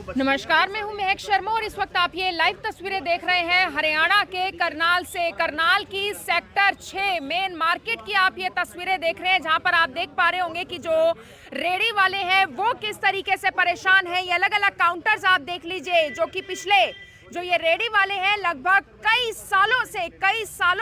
नमस्कार, मैं हूं महक शर्मा और इस वक्त आप ये लाइव तस्वीरें देख रहे हैं हरियाणा के करनाल से। करनाल की सेक्टर 6 मेन मार्केट की आप ये तस्वीरें देख रहे हैं, जहां पर आप देख पा रहे होंगे कि जो रेडी वाले हैं वो किस तरीके से परेशान हैं। ये अलग अलग काउंटर्स आप देख लीजिए, जो कि पिछले जो ये रेडी वाले हैं लगभग कई सालों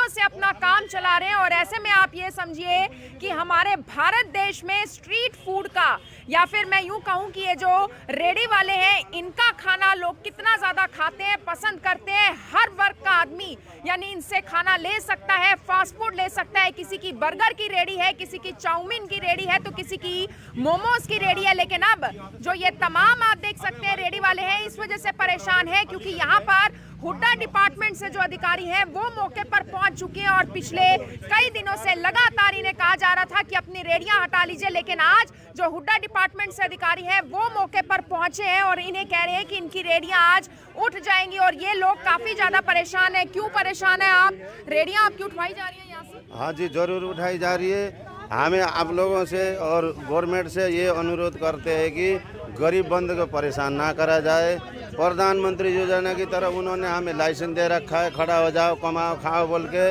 से अपना काम चला रहे हैं। और ऐसे में आप ये समझिए कि हमारे भारत देश में स्ट्रीट फूड का, या फिर मैं यूं कहूं कि ये जो रेडी वाले हैं इनका खाना लोग कितना ज़्यादा खाते हैं, पसंद करते हैं। हर वर्ग का आदमी यानी इनसे खाना ले सकता है, फास्ट फूड ले सकता है। किसी की बर्गर की रेडी है, किसी की चाउमीन की रेडी है, तो किसी की मोमोज की रेडी है। लेकिन अब जो ये तमाम आप देख सकते हैं रेडी वाले हैं, इस वजह से परेशान है क्योंकि यहाँ पर हुड्डा डिपार्टमेंट से जो अधिकारी हैं वो मौके पर पहुंच चुके हैं। और पिछले कई दिनों से लगातार इन्हें कहा जा रहा था कि अपनी रेडियां हटा लीजिए, लेकिन आज जो हुड्डा डिपार्टमेंट से अधिकारी हैं वो मौके पर पहुंचे हैं और इन्हें कह रहे हैं कि इनकी रेडियां आज उठ जाएंगी। और ये लोग काफी ज्यादा परेशान है। क्यों परेशान है आप? रेडियां आपकी उठवाई जा रही है यहाँ से? हाँ जी, जरूर उठाई जा रही है। हमें आप लोगों से और गवर्नमेंट से ये अनुरोध करते हैं कि गरीब बंद को परेशान ना करा जाए। प्रधानमंत्री योजना की तरफ उन्होंने हमें लाइसेंस दे रखा है, खड़ा हो जाओ, कमाओ, खाओ बोल के।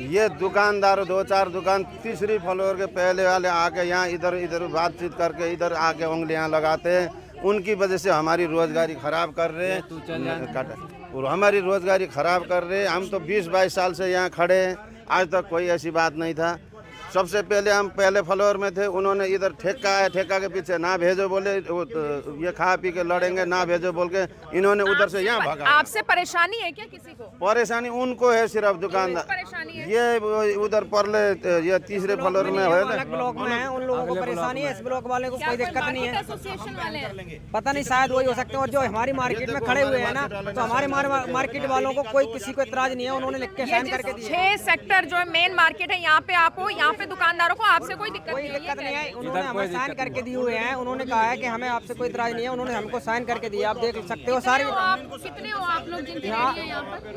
ये दुकानदार 2-4 दुकान तीसरी फ्लोर के पहले वाले आके यहाँ इधर बातचीत करके इधर आके उंगलियाँ लगाते हैं। उनकी वजह से हमारी रोजगारी खराब कर रहे हैं और हमारी रोजगारी खराब कर रहे हैं। हम तो 20-22 साल से यहाँ खड़े हैं, आज तक कोई ऐसी बात नहीं था। सबसे पहले हम पहले फ्लोर में थे, उन्होंने इधर ठेका है, ठेका के पीछे ना भेजो बोले, ये खा पी के लड़ेंगे, ना भेजो बोल के इन्होंने उधर से यहाँ भागा। आपसे परेशानी है क्या किसी को? परेशानी उनको है, सिर्फ दुकानदार। ये उधर परले ये तीसरे फ्लोर में है ना, ब्लॉक में है, उन लोगों को परेशानी है। इस ब्लॉक वाले को कोई दिक्कत नहीं है। एसोसिएशन वाले हैं? पता नहीं, शायद वही हो सकते हैं। और जो हमारी मार्केट में खड़े हुए हैं ना, तो हमारे मार्केट वालों को कोई किसी को इतराज नहीं है। उन्होंने लिख के साइन करके दिए। 6 सेक्टर जो मेन मार्केट है, यहाँ पे आप हो, यहाँ पे दुकानदारों को आपसे कोई दिक्कत नहीं है। उन्होंने हमें साइन करके दिए हुए हैं। उन्होंने कहा है कि हमें आपसे कोई इतराज नहीं है। उन्होंने हमको साइन करके दिए, आप देख सकते हो। सारे कितने हो आप लोग जिनकी रेडी है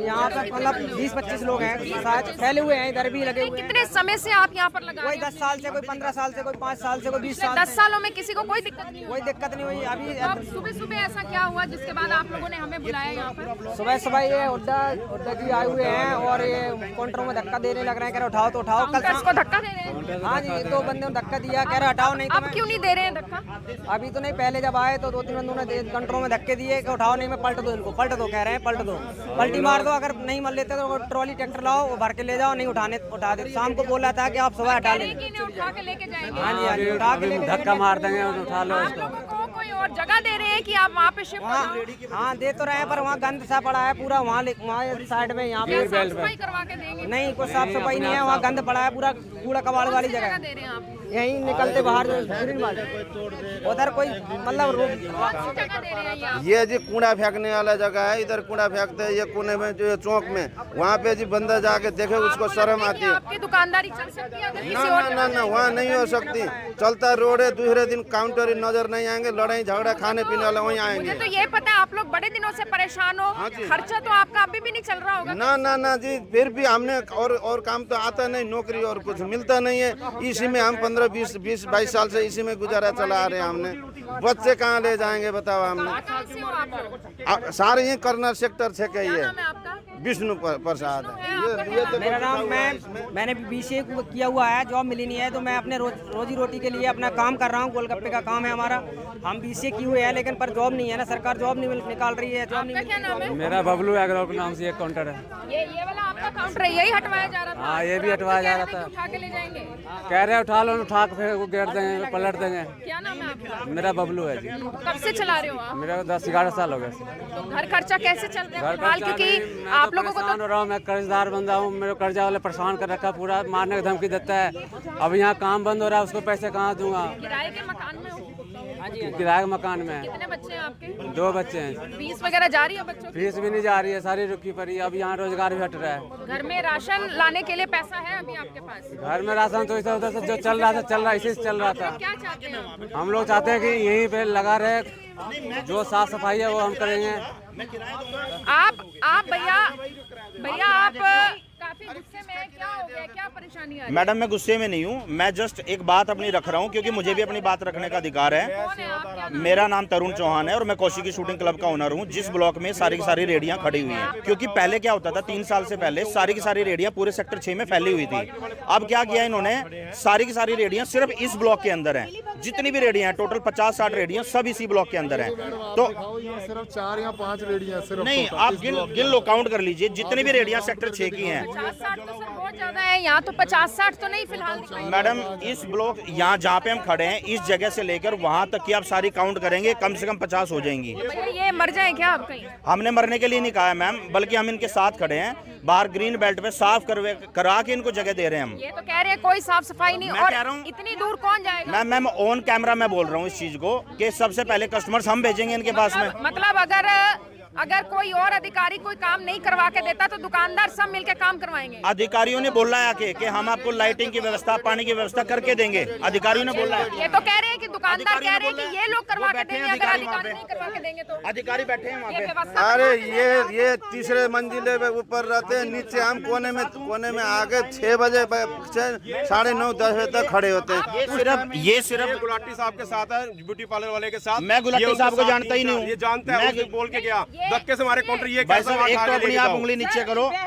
यहाँ पर? मतलब 20-25 लोग हैं, शायद फैले हुए हैं, इधर भी लगे हुए हैं। कितने समय से आप यहाँ पर लगा? कोई 10 साल से, कोई 15 साल से, कोई 5 साल से, कोई 20 साल। 10 सालों में किसी को कोई दिक्कत नहीं? कोई दिक्कत नहीं हुई। अभी अब सुबह ऐसा क्या हुआ जिसके बाद आप लोगों ने हमें बुलाया यहाँ पर? सुबह ये हुड्डा जी आए हुए हैं और ये काउंटरों में धक्का देने लग रहे हैं। कह रहे उठाओ तो उठाओ। कल को धक्का दे रहे हैं? हाँ जी, 2 बंदे ने धक्का दिया, कह रहे हटाओ नहीं। अब क्यों नहीं दे रहे हैं धक्का? अभी तो नहीं, पहले जब आए तो 2-3 बंदों ने काउंटरों में धक्के दिए कि उठाओ नहीं, मैं पलट दो इनको, पलट दो, कह रहे हैं पलट दो, पलटी मार दो। अगर नहीं मान लेते तो ट्रॉली ट्रैक्टर लाओ, वो भर के ले जाओ, नहीं उठा दे। शाम को बोला था कि आप सुबह हटा लें। उठा के लेके जाएंगे? हाँ जी, हाँ जी, उठा के लेके धक्का मार देंगे, उठा लो आप लोगों को कोई और जगह दे रहे हैं कि आप वहाँ पे शिफ्ट? हाँ दे तो रहे हैं, पर वहाँ गंद सा पड़ा है पूरा। वहाँ साइड में यहाँ पे साफ सफाई करवा के देंगे? नहीं, कोई साफ सफाई नहीं है। वहाँ गंद पड़ा है पूरा, कूड़ा कबाड़ वाली जगह दे रहे हैं आप? यहीं निकलते बाहर उधर कोई मतलब जगह दे रहे हैं ये आप? ये जी कूड़ा फेंकने वाला जगह है, इधर कूड़ा फेंकते हैं। ये कोने में जो चौक में, वहाँ पे जी बंदा जाके देखे, उसको शर्म आती है। आपकी दुकानदारी चल सकती है अगर किसी और? ना, वहाँ नहीं हो सकती। चलता रोड है, दूसरे दिन काउंटर ही नजर नहीं आएंगे। लड़ाई झगड़ा खाने पीने वाले वहीं आएंगे। तो ये पता है आप लोग बड़े दिनों से परेशान हो, खर्चा तो आपका अभी भी नहीं चल रहा होगा? ना जी, फिर भी हमने और काम तो आता नहीं, नौकरी और कुछ मिलता नहीं है। इसी में हम 15-20-22 साल से इसी में गुजारा चला रहे हैं। हमने बच्चे कहाँ ले जाएंगे बताओ? हमने सारे ये करनाल सेक्टर 6 के ही है। विष्णु प्रसाद ये तो मेरा नाम। मैंने BCA किया हुआ है, जॉब मिली नहीं है, तो मैं अपने रोजी रोटी के लिए अपना काम कर रहा हूँ। गोलगप्पे का काम है हमारा। हम BCA किए हुए हैं, लेकिन पर जॉब नहीं है ना, सरकार जॉब नहीं निकाल रही है। जॉब नहीं। क्या नाम है? मेरा बबलू एग्रो के नाम से एक काउंटर है। ये वाला आपका काउंटर है? यही हटवाया जा रहा था? हाँ, ये भी हटवाया जा रहा था। उठा के ले जाएंगे? कह रहे उठा लो, उठा के फिर गेट देंगे, पलट देंगे। क्या नाम है आपका? मेरा बबलू है जी। कब से चला रहे हो आप? मेरा 10-11 साल हो गए। तो घर खर्चा कैसे चल रहा है फिलहाल? क्योंकि आप लोगों को तो मैं कर्जदार बंदा हूँ, मेरे कर्जा वाले परेशान कर रखा, पूरा मारने की धमकी देता है। अब यहाँ काम बंद हो रहा है, उसको पैसे कहाँ दूंगा? किराए के मकान में हो? किराए के मकान में। कितने बच्चे हैं आपके? 2 बच्चे हैं। फीस वगैरह जा रही है बच्चों की? फीस भी नहीं जा रही है, सारी रुकी पड़ी। अब यहाँ रोजगार भी हट रहा है। घर में राशन लाने के लिए पैसा है अभी आपके पास? घर में राशन तो इधर उधर से जो चल रहा था, इसी से चल रहा था। क्या चाहते हैं? हम लोग चाहते हैं कि यहीं पे लगा रहे, जो साफ सफाई है वो हम करेंगे। आप भैया आप काफी गुस्से में है, क्या हो गया, क्या परेशानी आ रही है? मैडम मैं गुस्से में नहीं हूँ, मैं जस्ट एक बात अपनी रख रहा हूँ क्योंकि मुझे भी अपनी बात रखने का अधिकार है। कौन है आप, क्या नाम? मेरा नाम तरुण चौहान है और मैं कौशिकी शूटिंग क्लब का ओनर हूँ, जिस ब्लॉक में सारी की सारी रेडियां खड़ी हुई हैं। क्योंकि पहले क्या होता था, 3 साल से पहले सारी की सारी रेडियां पूरे सेक्टर 6 में फैली हुई थी। अब क्या किया इन्होंने, सारी की सारी रेडियां सिर्फ इस ब्लॉक के अंदर हैं। जितनी भी रेडियां हैं, टोटल 50-60 रेडियां सब इसी ब्लॉक के अंदर हैं। तो सिर्फ 4 या 5 रेडियां सिर्फ नहीं, आप गिन लो, काउंट कर लीजिए जितनी भी रेडियां सेक्टर 6 की हैं। 50-60 तो सर बहुत ज्यादा है, यहाँ तो 50-60 तो नहीं फिलहाल दिखाई। मैडम इस ब्लॉक यहाँ जहाँ पे हम खड़े हैं, इस जगह से लेकर वहाँ तक की आप सारी काउंट करेंगे, कम से कम 50 हो जाएंगी। भैया ये मर जाए क्या आप कहीं? हमने मरने के लिए नहीं कहा है मैम, बल्कि हम इनके साथ खड़े हैं। बाहर ग्रीन बेल्ट पे साफ करा के इनको जगह दे रहे हैं हम। ये तो कह रहे हैं कोई साफ सफाई नहीं, मैं और कह रहा हूं- इतनी दूर कौन जाएगा? मैम ऑन कैमरा मैं बोल रहा हूँ इस चीज को कि सबसे पहले कस्टमर्स हम भेजेंगे इनके पास में। मतलब अगर कोई और अधिकारी कोई काम नहीं करवा के देता तो दुकानदार सब मिलके काम करवाएंगे। अधिकारियों ने बोला है आके कि हम आपको लाइटिंग की व्यवस्था, पानी की व्यवस्था करके देंगे। अधिकारियों ने बोला है। ये तो कह रहे हैं कि दुकानदार कह रहे हैं कि ये लोग करवा के बैठे हैं देंगे, अगर अधिकारी वहाँ अधिकारी पे। नहीं करवा के देंगे तो अधिकारी बैठे हैं वहाँ ये पे। व्यवस्था। अरे ये तीसरे मंजिले पे ऊपर रहते हैं, नीचे हम कोने में आके 6 बजे से 9:30-10 बजे तक खड़े होते हैं। ये सिर्फ गुलाटी साहब के साथ है, ब्यूटी पार्लर वाले के साथ। मैं गुलाटी ये उनके साहब को साथ जानता ही नहीं हूँ। ये जानता है, मैं- उसे बोल के गया धक्के से हमारे काउंटर ये भाई कैसा साहब एक आगे तो अपनी लेके आप जाओ। उंगली नीचे करो। ये कह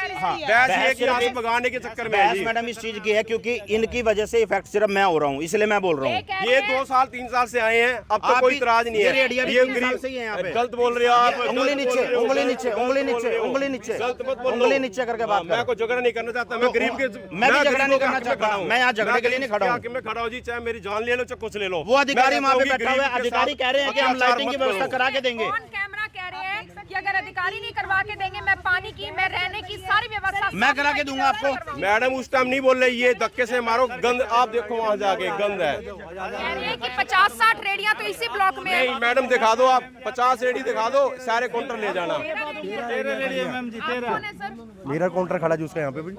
रहे हैं बहस ये बहस कि यहाँ से सिर्फ- भगाने के चक्कर में है बहस जी। मैडम इस चीज की है क्योंकि इनकी वजह से इफेक्ट सिर्फ मैं हो रहा हूँ, इसलिए मैं बोल रहा हूँ। ये 2 साल 3 साल से आए हैं, अब तो आप कोई भी- इतराज नहीं ये है। रेडिया भी 3 साल से ही है यहाँ पे। गलत बोल रहे हो आप, उंगली गलत नीचे, बोल रहे हो, उंगली गलत नीचे, बोल उंगली रहे हो, नीचे, उंगली नीचे, गलत मत बोलो। उंगली नीचे करके बात मैं करो। कोई झगड़ा नहीं करना चाहता, मैं गरीब के मैं भी झगड़ा नहीं करना चाहता, हूँ। मैं यहाँ झगड़े के लिए नहीं खड़ा हूँ। मैं खड़ा हूँ जी, चाहे मेरी जान ले लो चाहे कुछ ले लो। वो अधिकारी मैं वहाँ पे कहता बैठा हूँ हुआ कि है, गरीब के अधिकारी साथ कह रहे हैं कि हम अत्याचार लाइटिंग की मत व्यवस्था करो। करा के देंगे। कौन कैमरा कह रहे हैं कि अगर अधिकारी नहीं करवा के देंगे, मैं पानी की, मैं रहने की सारी व्यवस्था मैं करा के दूंगा आपको। मैडम उस टाइम नहीं बोल रहे, ये धक्के से मारो, गंद आप देखो वहाँ जाके गंद है। कह रहे हैं कि 50-60 रेडियां तो इसी ब्लॉक में है। नहीं मैडम दिखा दो, आप 50 रेडी दिखा दो, सारे काउंटर ले जाना। कौन है सर? मेरा काउंटर खड़ा है उसका यहाँ पे भी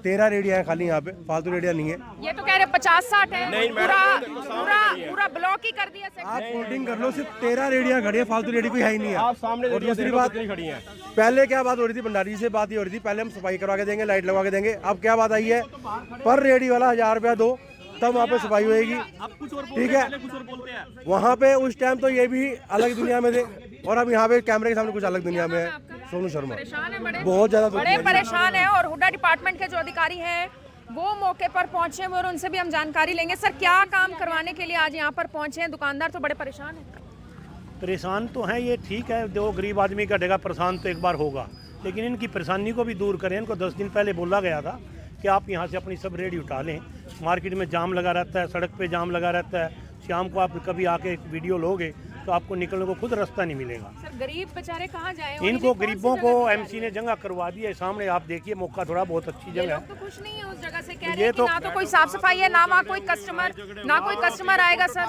13 रेडियां हैं खाली यहाँ पे, फालतू रेडियां नहीं है। ये तो कह रहे 50-60 है। नहीं, पूरा मैडम, पूरा पूरा ब्लॉक ही कर दिया आप सेक्टर। होल्डिंग कर लो, सिर्फ 13 रेडियां खड़ी है, फालतू रेडी कोई है ही नहीं है। आप सामने और रेडियां दूसरी देख लो बात, कितनी खड़ी हैं। पहले क्या बात हो रही थी, भंडारी से बात ये हो रही थी, पहले हम सफाई करवा के देंगे, लाइट लगवा के देंगे। अब क्या बात आई है, पर रेडी वाला 1000 रुपया दो तब वहाँ पे सफाई होएगी। ठीक है, वहाँ पे उस टाइम तो ये भी अलग दुनिया में थे और अब यहाँ पे कैमरे के सामने कुछ अलग दुनिया में है। सोनू शर्मा परेशान है बड़े, बहुत ज्यादा बड़े परेशान है। और हुड्डा डिपार्टमेंट के जो अधिकारी हैं वो मौके पर पहुंचे हुए और उनसे भी हम जानकारी लेंगे। सर क्या काम करवाने के लिए आज यहाँ पर पहुंचे हैं? दुकानदार तो बड़े परेशान हैं। परेशान तो हैं, ये ठीक है, जो गरीब आदमी कटेगा परेशान तो एक बार होगा, लेकिन इनकी परेशानी को भी दूर करें। इनको 10 दिन पहले बोला गया था कि आप यहाँ से अपनी सब रेडी उठा लें। मार्केट में जाम लगा रहता है, सड़क पे जाम लगा रहता है। शाम को आप कभी आके वीडियो लोगे तो आपको निकलने को खुद रास्ता नहीं मिलेगा। सर गरीब बेचारे कहाँ जाए? इनको गरीबों को एमसी ने जगह करवा दी है। सामने आप देखिए, मौका थोड़ा बहुत अच्छी जगह लोग है। तो खुश नहीं है उस जगह से, कह रहे ये हैं कि तो- ना तो कोई साफ सफाई है, ना वहाँ कोई कस्टमर आएगा। सर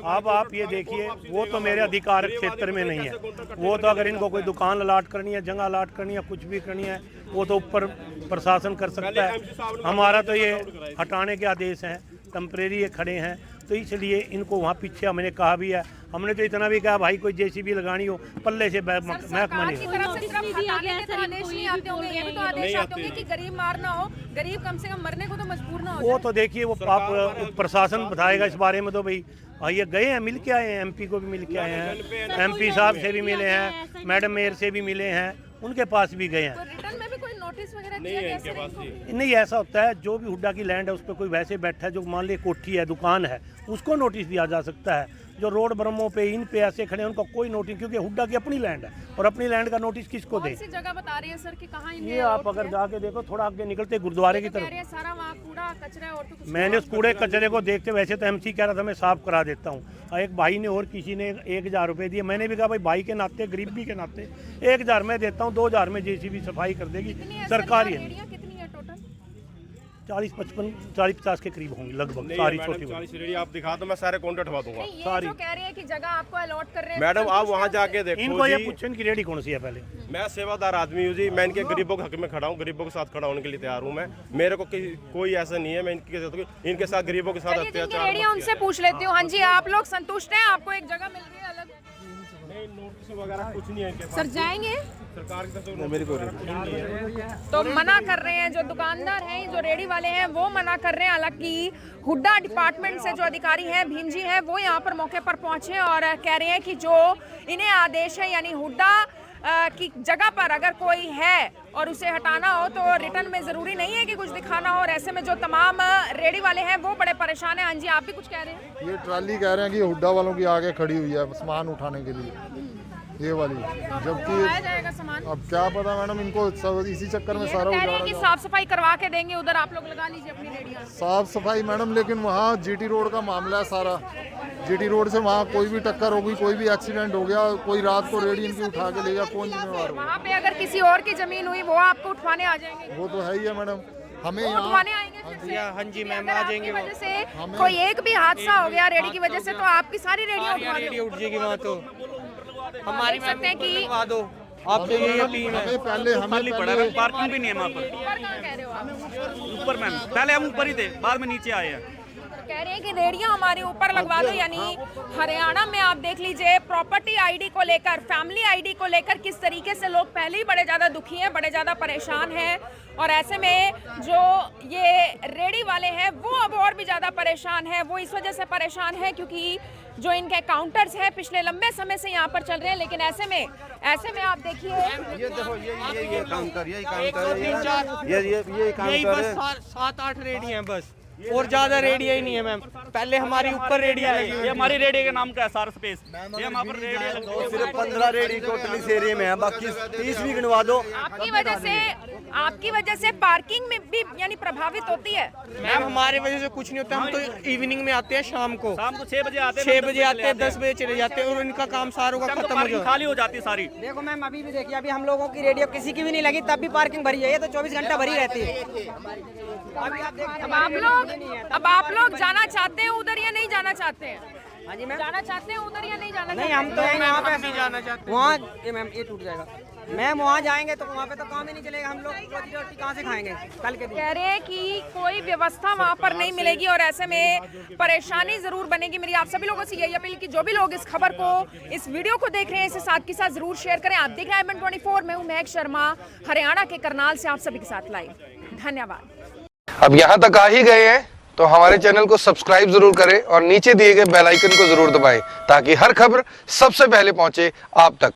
अब आप ये देखिए, वो तो मेरे अधिकार क्षेत्र में नहीं है। वो तो अगर इनको कोई दुकान अलाट करनी है, जगह अलाट करनी है, कुछ भी करनी है, वो तो ऊपर प्रशासन कर सकता है। हमारा तो ये हटाने के आदेश हैं, टेम्परेरी ये खड़े हैं, तो इसलिए इनको वहाँ पीछे हमने कहा भी है। हमने तो इतना भी कहा भाई कोई जेसीबी लगानी हो पल्ले से महकमा सरकार नहीं की हो। तरफ से सिर्फ हटाने के तो आदेश नहीं आते होंगे, ये भी तो आदेश आते होंगे कि गरीब मार ना हो, गरीब कम से कम मरने को तो मजबूर ना हो वो तो देखिए, वो आप प्रशासन बताएगा इस बारे में। तो भाई ये गए हैं, मिल के आए हैं, एमपी को भी मिल के आए हैं, एमपी साहब से भी मिले हैं, मैडम मेयर से भी मिले हैं, उनके पास भी गए हैं। जाए। रिटर्न में भी कोई नोटिस वगैरह दिया गया सर इनको? नहीं, ऐसा होता है जो भी हुड्डा की लैंड है उस पर कोई वैसे बैठा है, जो मान लीजिए कोठी है, दुकान है, उसको नोटिस दिया जा सकता है। जो रोड ब्रह्मों पे इन पे ऐसे खड़े हैं उनको कोई नोटिस, क्योंकि हुड्डा की अपनी लैंड है और अपनी लैंड का नोटिस किसको दे? कौन सी जगह बता रही है सर कि कहाँ इनने ये आप अगर जाके देखो, थोड़ा आगे निकलते गुरुद्वारे की कह रही तरफ, है सारा वहाँ कूड़ा कचरा है और तो कुछ मैंने उस कूड़े कचरे को देखते, वैसे तो एमसी कह रहा था मैं साफ करा देता हूँ। एक भाई ने और किसी ने 1000 रुपये दिए। मैंने भी कहा भाई भाई के नाते, गरीबी के नाते 1000 मैं देता हूँ, 2000 में जेसीबी सफाई कर देगी, सरकारी है। रेडियाँ कितनी है टोटल? 40-50 के करीब होंगी लगभग, सारी छोटी बड़ी। 40 रेडी आप दिखा दो, मैं सारे काउंटर हटवा दूंगा। नहीं, ये सारी। जो कह रही है कि जगह आपको अलॉट कर रहे हैं, मैडम आप संतुष्ट वहाँ हैं जाके उससे? देखो इनको ये जी, पूछो इनकी रेडी कौन सी है पहले। मैं सेवादार आदमी हूँ जी, मैं इनके गरीबों के हक में खड़ा हूँ, गरीबों के साथ खड़ा होने के लिए तैयार हूँ मैं। मेरे को कोई ऐसा नहीं है, मैं इनके साथ गरीबों के साथ चलिए जिनकी अत्याचार रेडियाँ उनसे पूछ लेती हूँ। हाँ जी, आप लोग संतुष्ट हैं? आपको एक जगह मिल रही है अलग? कुछ नहीं है इनके सर जाएंगे सरकार की तरफ से मेरी कोई तो मना कर रहे हैं, जो दुकानदार हैं, जो रेडी वाले हैं वो मना कर रहे हैं। हालांकि हुड्डा डिपार्टमेंट से जो अधिकारी हैं, भीम जी हैं, वो यहाँ पर मौके पर पहुंचे और कह रहे हैं कि जो इन्हें आदेश है, यानी हुड्डा की जगह पर अगर कोई है और उसे हटाना हो तो रिटर्न में जरूरी नहीं है कि कुछ दिखाना हो। और ऐसे में जो तमाम रेडी वाले हैं वो बड़े परेशान हैं। हाँ जी, आप भी कुछ कह रहे हैं? ये ट्राली कह रहे हैं कि हुड्डा वालों की आगे खड़ी हुई है सामान उठाने के लिए, ये वाली, जबकि आया जाएगा सामान। अब क्या पता मैडम, इनको सब इसी चक्कर में सारा कह रहे हैं उजाड़ा कि जा- साफ सफाई करवा के देंगे, उधर आप लोग लगा लीजिए अपनी रेडियां। साफ सफाई मैडम, लेकिन वहाँ जीटी रोड का मामला है सारा। जीटी रोड से वहाँ कोई भी टक्कर हो गई, कोई भी एक्सीडेंट हो गया, कोई रात को रेडी इनकी उठा के ले गया, कौन जिम्मेवार होगा? वहाँ पे अगर किसी और की जमीन हुई वो आपको उठवाने आ जाएंगे? वो तो है ही है मैडम, हमें वो यहाँ उठवाने आएंगे फिर से? हाँ जी मैम, अगर आ आपकी जाएंगे वो। वजह से कोई एक भी हादसा हो गया रेडी की वजह से तो आपकी सारी रेडियां उठवा रेडी दो। उठ जाएगी वहाँ तो हमारी देख सकते हैं कि करवा दो आप, तो यही अपील है। हमें पहले पार्किंग भी नहीं है वहाँ पर। ऊपर कहाँ कह रहे हो आप? ऊपर मैम, पहले हम ऊपर ही थे, बाद में नीचे आए हैं। कह रहे हैं कि रेडियां हमारे ऊपर लगवा दो। यानी हरियाणा में आप देख लीजिए प्रॉपर्टी आईडी को लेकर, फैमिली आईडी को लेकर किस तरीके से लोग पहले ही बड़े ज़्यादा दुखी हैं, बड़े ज़्यादा परेशान हैं। और ऐसे में जो ये रेडी वाले हैं वो अब और भी ज़्यादा परेशान हैं। वो इस वजह से परेशान हैं क्योंकि जो इनके काउंटर्स हैं पिछले लंबे समय से यहाँ पर चल रहे हैं, लेकिन ऐसे में आप देखिए, ये देखो ये काउंटर, यही काउंटर है, ये काउंटर है। 7-8 रेडी हैं बस, और ज्यादा रेडिया ही नहीं है मैम। पहले हमारी ऊपर रेडिया लगी हुई ये हमारी रेडियो के नाम का है सारा स्पेस, ये वहाँ पर रेडियो लगी हुई है। सिर्फ 15 रेडी टोटल इस एरिया में है, बाकी 30 भी गिनवा दो। आपकी वजह से पार्किंग में भी यानी प्रभावित होती है। मैम हमारी वजह से कुछ नहीं होता, हम तो इवनिंग में आते हैं, शाम को शाम को 6 बजे आते हैं, 6 बजे आते हैं, 10 बजे चले जाते हैं और इनका काम सारों का खत्म हो पार्किंग जाता है। खाली हो जाती है सारी। देखो मैम अभी भी देखिए, अभी हम लोगों की रेडियो किसी की भी नहीं लगी तब भी पार्किंग भरी है, ये तो 24 घंटा भरी रहती है। अभी आप देखिए, अब आप लोग जाना चाहते हैं उधर या नहीं जाना चाहते हैं? हाँ जी मैम, जाना चाहते हैं उधर या नहीं जाना नहीं चाहते? हम तो यहाँ पे नहीं जाना चाहते वहाँ। ये मैम ये टूट जाएगा मैम, वहाँ जाएंगे तो वहाँ पे तो काम ही नहीं चलेगा, हम लोग रोटी रोटी कहाँ से खाएंगे कल के दिन? कह रहे हैं कि कोई व्यवस्था वहाँ पर नहीं मिलेगी और ऐसे में परेशानी जरूर बनेगी। मेरी आप सभी लोगों से यही अपील कि जो भी लोग इस खबर को, इस वीडियो को देख रहे हैं, इसे साथ के साथ जरूर शेयर करें। आप देख रहे हैं IBN24, मैं हूँ महक शर्मा, हरियाणा के करनाल से आप सभी के साथ लाइव। धन्यवाद। अब यहाँ तक आ ही गए हैं तो हमारे चैनल को सब्सक्राइब जरूर करें और नीचे दिए गए बेल आइकन को जरूर दबाएं ताकि हर खबर सबसे पहले पहुंचे आप तक।